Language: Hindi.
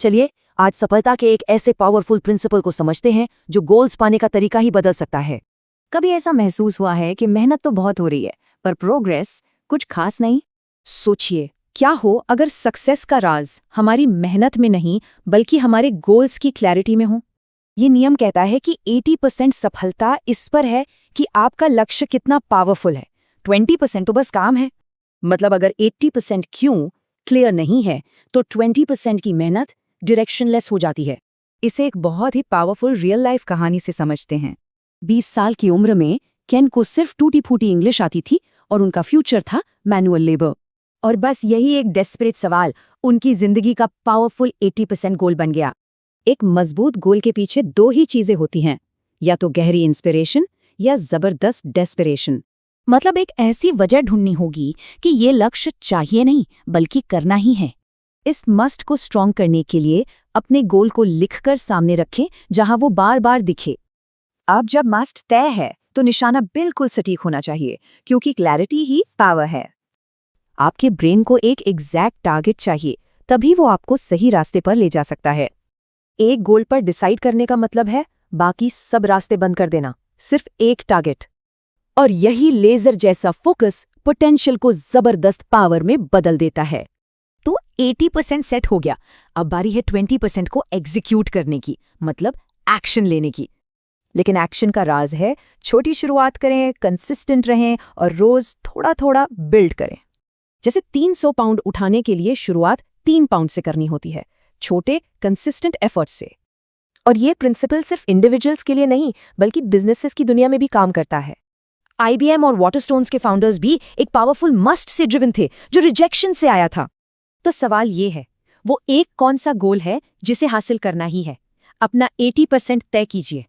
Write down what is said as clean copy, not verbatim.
चलिए आज सफलता के एक ऐसे पावरफुल प्रिंसिपल को समझते हैं जो गोल्स पाने का तरीका ही बदल सकता है। कभी ऐसा महसूस हुआ है कि मेहनत तो बहुत हो रही है पर प्रोग्रेस कुछ खास नहीं? सोचिए, क्या हो अगर सक्सेस का राज हमारी मेहनत में नहीं बल्कि हमारे गोल्स की क्लैरिटी में हो। ये नियम कहता है कि 80% सफलता इस पर है कि आपका लक्ष्य कितना पावरफुल है, 20% तो बस काम है। मतलब अगर 80% क्यों क्लियर नहीं है तो 20% की मेहनत डायरेक्शनलेस हो जाती है। इसे एक बहुत ही पावरफुल रियल लाइफ कहानी से समझते हैं। 20 साल की उम्र में केन को सिर्फ टूटी फूटी इंग्लिश आती थी और उनका फ्यूचर था मैनुअल लेबर। और बस यही एक डेस्परेट सवाल उनकी जिंदगी का पावरफुल 80% गोल बन गया। एक मजबूत गोल के पीछे दो ही चीजें होती हैं, या तो गहरी इंस्पिरेशन या जबरदस्त डेस्परेशन। मतलब एक ऐसी वजह ढूंढनी होगी कि ये लक्ष्य चाहिए नहीं बल्कि करना ही है। इस मस्ट को स्ट्रॉन्ग करने के लिए अपने गोल को लिखकर सामने रखें जहां वो बार बार दिखे। अब जब मस्ट तय है तो निशाना बिल्कुल सटीक होना चाहिए, क्योंकि क्लैरिटी ही पावर है। आपके ब्रेन को एक एग्जैक्ट टारगेट चाहिए, तभी वो आपको सही रास्ते पर ले जा सकता है। एक गोल पर डिसाइड करने का मतलब है बाकी सब रास्ते बंद कर देना, सिर्फ एक टारगेट। और यही लेजर जैसा फोकस पोटेंशियल को जबरदस्त पावर में बदल देता है। तो 80% सेट हो गया, अब बारी है 20% को एग्जीक्यूट करने की, मतलब एक्शन लेने की। लेकिन एक्शन का राज है छोटी शुरुआत करें, कंसिस्टेंट रहें और रोज थोड़ा थोड़ा बिल्ड करें। जैसे 300 पाउंड उठाने के लिए शुरुआत 3 पाउंड से करनी होती है, छोटे कंसिस्टेंट एफर्ट्स से। और ये प्रिंसिपल सिर्फ इंडिविजुअल्स के लिए नहीं बल्कि बिजनेसेस की दुनिया में भी काम करता है। IBM और वाटरस्टोन्स के फाउंडर्स भी एक पावरफुल मस्ट से ड्रिवन थे जो रिजेक्शन से आया था। तो सवाल ये है, वो एक कौन सा गोल है जिसे हासिल करना ही है? अपना 80% तय कीजिए।